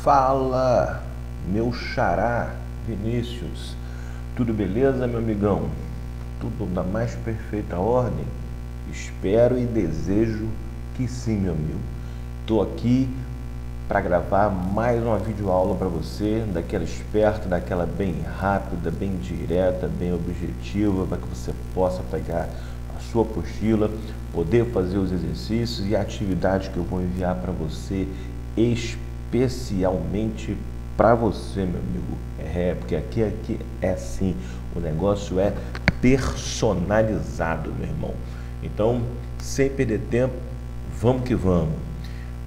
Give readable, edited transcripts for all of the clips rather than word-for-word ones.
Fala, meu xará, Vinícius. Tudo beleza, meu amigão? Tudo na mais perfeita ordem? Espero e desejo que sim, meu amigo. Estou aqui para gravar mais uma videoaula para você, daquela esperta, daquela bem rápida, bem direta, bem objetiva, para que você possa pegar a sua apostila, poder fazer os exercícios e atividades que eu vou enviar para você especialmente para você, meu amigo. Porque aqui é assim, o negócio é personalizado, meu irmão. Então, sem perder tempo, vamos que vamos.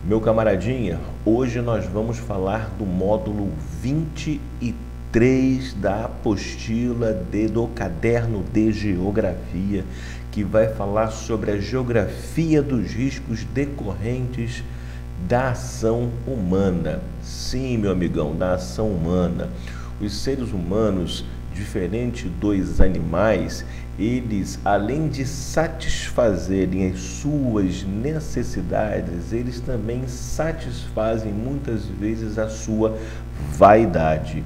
Meu camaradinha, hoje nós vamos falar do módulo 23 da apostila do caderno de geografia, que vai falar sobre a geografia dos riscos decorrentes da ação humana. Sim, meu amigão, da ação humana. Os seres humanos, diferente dos animais, eles, além de satisfazerem as suas necessidades, eles também satisfazem muitas vezes a sua vaidade.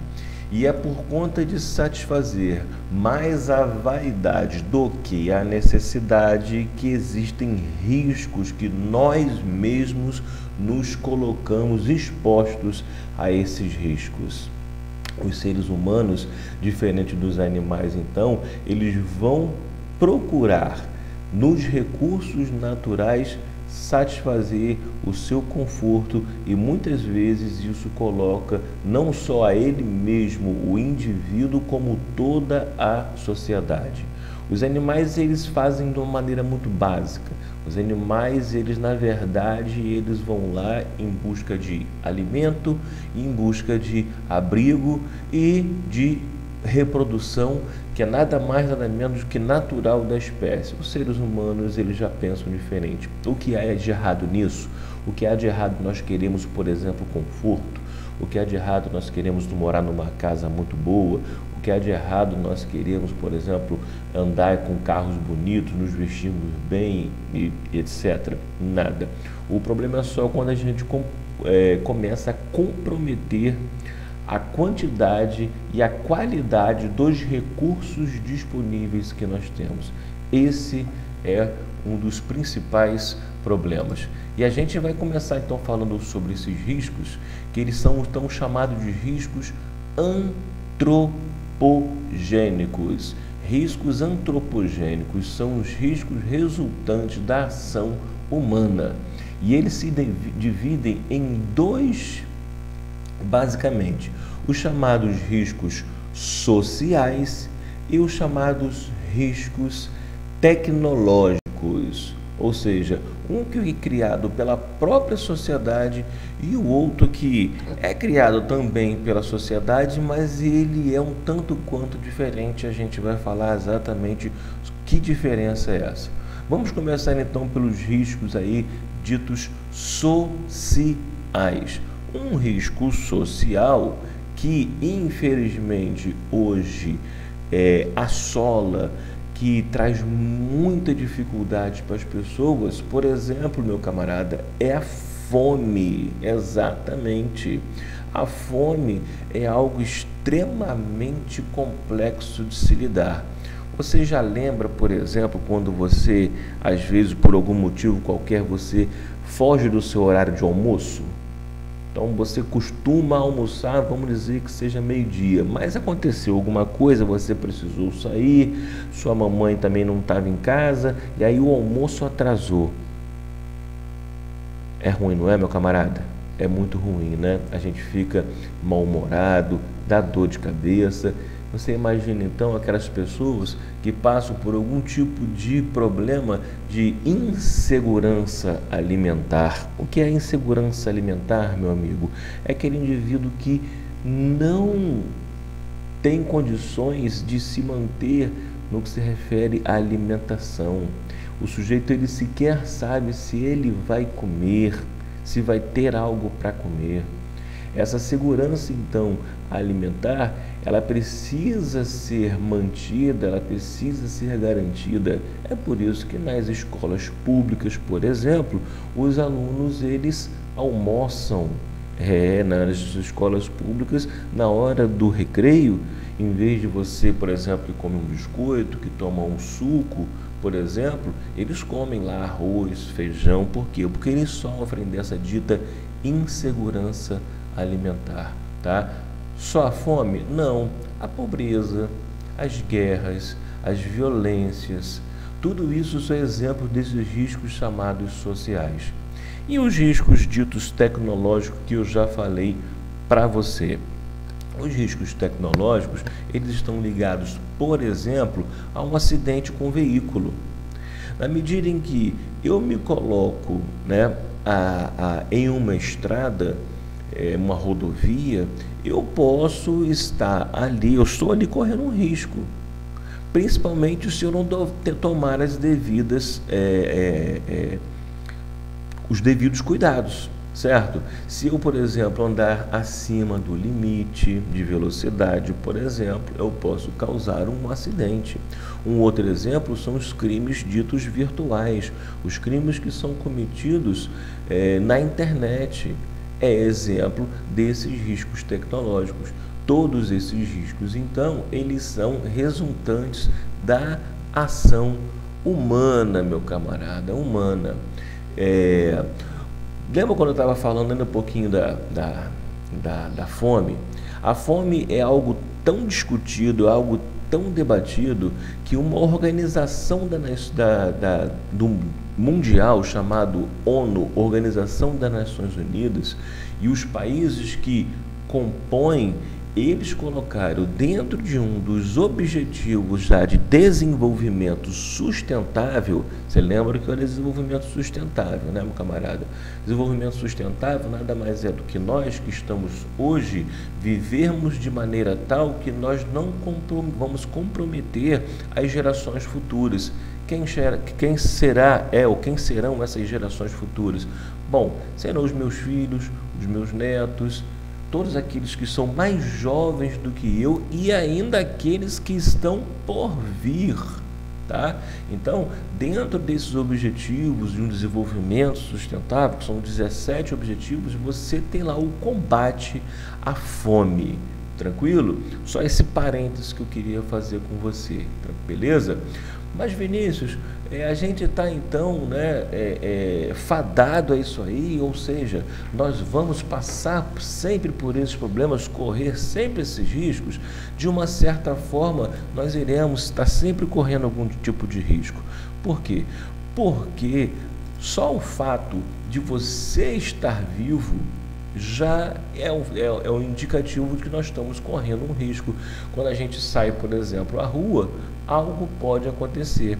E é por conta de satisfazer mais a vaidade do que a necessidade que existem riscos que nós mesmos nos colocamos expostos a esses riscos. Os seres humanos, diferente dos animais, então, eles vão procurar nos recursos naturais satisfazer o seu conforto e muitas vezes isso coloca não só a ele mesmo, o indivíduo, como toda a sociedade. Os animais, eles fazem de uma maneira muito básica. Os animais, eles na verdade, eles vão lá em busca de alimento, em busca de abrigo e de reprodução, que é nada mais nada menos que natural da espécie. Os seres humanos, eles já pensam diferente. O que há de errado nisso? O que há de errado nós queremos, por exemplo, conforto? O que há de errado nós queremos morar numa casa muito boa? O que há de errado nós queremos, por exemplo, andar com carros bonitos, nos vestirmos bem e etc. Nada. O problema é só quando a gente começa a comprometer a quantidade e a qualidade dos recursos disponíveis que nós temos. Esse é um dos principais problemas. E a gente vai começar então falando sobre esses riscos, que eles são tão chamados de riscos antropogênicos. Riscos antropogênicos são os riscos resultantes da ação humana. E eles se dividem em dois, basicamente, os chamados riscos sociais e os chamados riscos tecnológicos, ou seja, um que é criado pela própria sociedade e o outro que é criado também pela sociedade, mas ele é um tanto quanto diferente. A gente vai falar exatamente que diferença é essa. Vamos começar então pelos riscos aí ditos sociais. Um risco social que infelizmente hoje assola, que traz muita dificuldade para as pessoas, por exemplo, meu camarada, é a fome. Exatamente. A fome é algo extremamente complexo de se lidar. Você já lembra, por exemplo, quando você, às vezes, por algum motivo qualquer, você foge do seu horário de almoço? Então você costuma almoçar, vamos dizer que seja meio-dia, mas aconteceu alguma coisa, você precisou sair, sua mamãe também não estava em casa, e aí o almoço atrasou. É ruim, não é, meu camarada? É muito ruim, né? A gente fica mal-humorado, dá dor de cabeça. Você imagina então aquelas pessoas que passam por algum tipo de problema de insegurança alimentar. O que é insegurança alimentar, meu amigo? É aquele indivíduo que não tem condições de se manter no que se refere à alimentação. O sujeito, ele sequer sabe se ele vai comer, se vai ter algo para comer. Essa segurança, então, alimentar, ela precisa ser mantida, ela precisa ser garantida. É por isso que nas escolas públicas, por exemplo, os alunos, eles almoçam Nas escolas públicas, na hora do recreio, em vez de você, por exemplo, que come um biscoito, que toma um suco, por exemplo, eles comem lá arroz, feijão. Por quê? Porque eles sofrem dessa dita insegurança alimentar, tá? Só a fome? Não. A pobreza, as guerras, as violências, tudo isso são exemplos desses riscos chamados sociais. E os riscos ditos tecnológicos que eu já falei para você. Os riscos tecnológicos, eles estão ligados, por exemplo, a um acidente com veículo. Na medida em que eu me coloco, né, em uma estrada, uma rodovia, eu posso estar ali, eu estou ali correndo um risco, principalmente se eu não tomar os devidos cuidados, certo? Se eu, por exemplo, andar acima do limite de velocidade, por exemplo, eu posso causar um acidente. Um outro exemplo são os crimes ditos virtuais, os crimes que são cometidos na internet. É exemplo desses riscos tecnológicos. Todos esses riscos, então, eles são resultantes da ação humana, meu camarada, humana. Lembra quando eu estava falando ainda um pouquinho da fome? A fome é algo tão discutido, algo tão debatido, que uma organização do mundial chamado ONU, Organização das Nações Unidas, e os países que compõem, eles colocaram dentro de um dos objetivos já de desenvolvimento sustentável. Você lembra que era desenvolvimento sustentável, né, meu camarada? Desenvolvimento sustentável nada mais é do que nós que estamos hoje vivermos de maneira tal que nós não vamos comprometer as gerações futuras. Quem serão essas gerações futuras? Bom, serão os meus filhos, os meus netos, todos aqueles que são mais jovens do que eu e ainda aqueles que estão por vir, tá? Então, dentro desses objetivos de um desenvolvimento sustentável, que são 17 objetivos, você tem lá o combate à fome, tranquilo? Só esse parênteses que eu queria fazer com você, beleza? Mas, Vinícius, a gente está então, né, fadado a isso aí, ou seja, nós vamos passar sempre por esses problemas, correr sempre esses riscos. De uma certa forma, nós iremos estar sempre correndo algum tipo de risco. Por quê? Porque só o fato de você estar vivo já é um indicativo de que nós estamos correndo um risco. Quando a gente sai, por exemplo, à rua, algo pode acontecer.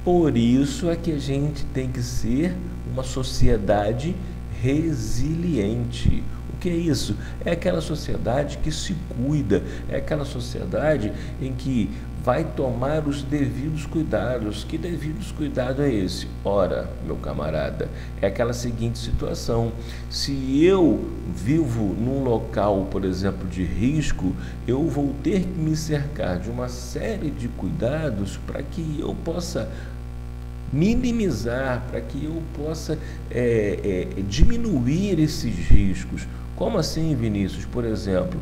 Por isso é que a gente tem que ser uma sociedade resiliente. O que é isso? É aquela sociedade que se cuida, é aquela sociedade em que vai tomar os devidos cuidados. Que devidos cuidado é esse? Ora, meu camarada, é aquela seguinte situação: se eu vivo num local, por exemplo, de risco, eu vou ter que me cercar de uma série de cuidados para que eu possa minimizar, para que eu possa diminuir esses riscos. Como assim, Vinícius? Por exemplo,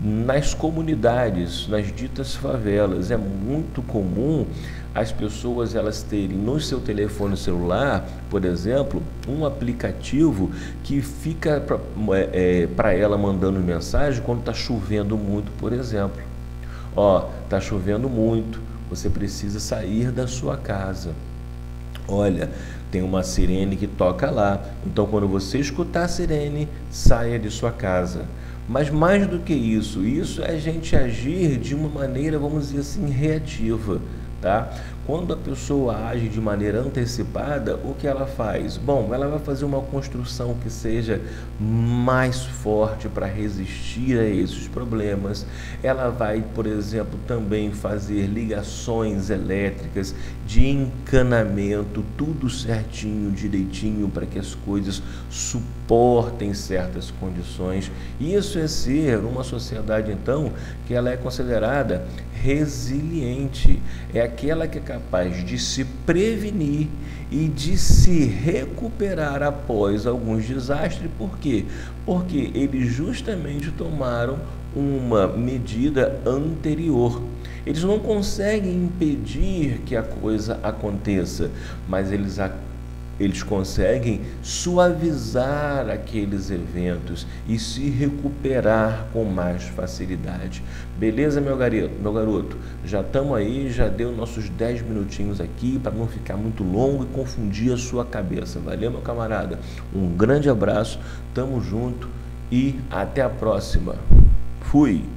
nas comunidades, nas ditas favelas, é muito comum as pessoas elas terem no seu telefone celular, por exemplo, um aplicativo que fica para ela mandando mensagem quando está chovendo muito, por exemplo. Ó, está chovendo muito, você precisa sair da sua casa. Olha, tem uma sirene que toca lá, então quando você escutar a sirene, saia de sua casa. Mas mais do que isso é a gente agir de uma maneira, vamos dizer assim, reativa, tá? Quando a pessoa age de maneira antecipada, o que ela faz? Bom, ela vai fazer uma construção que seja mais forte para resistir a esses problemas. Ela vai, por exemplo, também fazer ligações elétricas de encanamento, tudo certinho, direitinho, para que as coisas suportem certas condições. Isso é ser uma sociedade, então, que ela é considerada resiliente. É aquela que é capaz de se prevenir e de se recuperar após alguns desastres. Por quê? Porque eles justamente tomaram uma medida anterior. Eles não conseguem impedir que a coisa aconteça, mas eles conseguem suavizar aqueles eventos e se recuperar com mais facilidade. Beleza, meu garoto? Já estamos aí, já deu nossos 10 minutinhos aqui para não ficar muito longo e confundir a sua cabeça. Valeu, meu camarada? Um grande abraço, tamo junto e até a próxima. Fui!